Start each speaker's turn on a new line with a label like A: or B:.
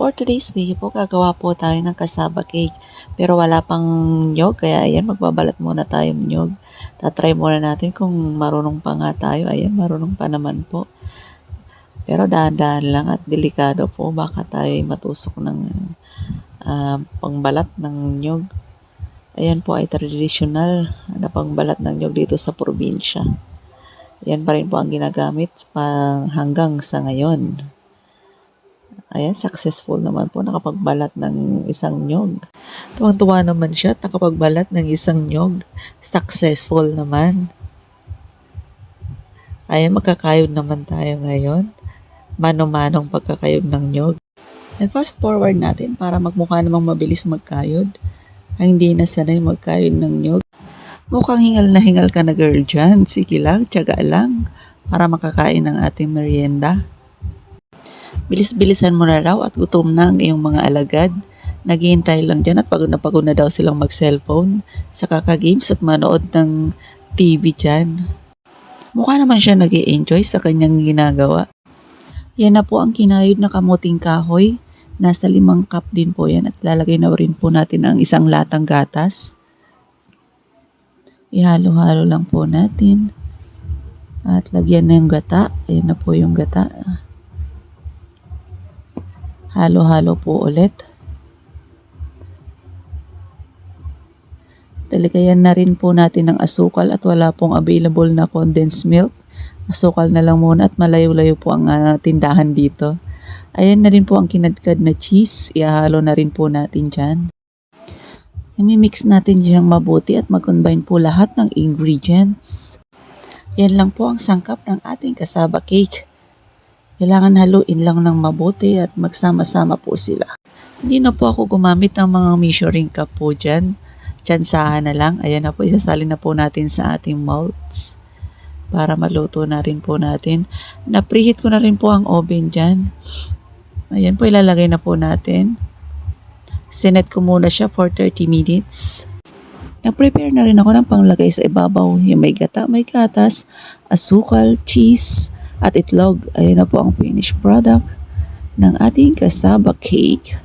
A: For today's video po, gagawa po tayo ng cassava cake. Pero wala pang nyog, kaya ayan, magbabalat muna tayo ng nyog. Tatry muna natin kung marunong pa nga tayo. Ayan, marunong pa naman po. Pero dahan-dahan lang at delikado po. Baka tayo matusok ng pangbalat ng nyog. Ayan po ay traditional na pangbalat ng nyog dito sa probinsya. Ayan pa rin po ang ginagamit hanggang sa ngayon. Ayan, successful naman po nakapagbalat ng isang nyog. Tuwang-tuwa naman siya at nakapagbalat ng isang nyog. Successful naman. Ayan, magkakayod naman tayo ngayon. Mano-manong pagkakayod ng nyog. And fast forward natin para magmukha namang mabilis magkayod. Ang hindi na sanay magkayod ng nyog. Mukhang hingal na hingal ka na girl dyan. Sige lang, tiyaga lang para makakain ng ating merienda. Bilis-bilisan mo na raw at gutom na ang iyong mga alagad. Naghihintay lang dyan at pagod na daw silang mag-cellphone sa kaka-games at manood ng TV dyan. Mukha naman siya nag-i-enjoy sa kanyang ginagawa. Yan na po ang kinayod na kamuting kahoy. Nasa 5 cup din po yan at lalagay na rin po natin ang isang latang gatas. Ihalo-halo lang po natin. At lagyan na yung gata. Ayan na po yung gata. Halo-halo po ulit. Talagayan na rin po natin ng asukal at wala pong available na condensed milk. Asukal na lang muna at malayo-layo po ang tindahan dito. Ayan na rin po ang kinadkad na cheese. Ihalo na rin po natin dyan. I-mix natin dyan mabuti at mag-combine po lahat ng ingredients. Yan lang po ang sangkap ng ating cassava cake. Kailangan haluin lang ng mabuti at magsama-sama po sila. Hindi na po ako gumamit ng mga measuring cup po dyan. Tsansahan na lang. Ayan na po, isasalin na po natin sa ating molds. Para maluto na rin po natin. Na-preheat ko na rin po ang oven dyan. Ayan po, ilalagay na po natin. Sinet ko muna siya for 30 minutes. Na-prepare na rin ako ng panglagay sa ibabaw. Yung may gata, may gatas, asukal, cheese, at itlog. Ayan na po ang finished product ng ating cassava cake.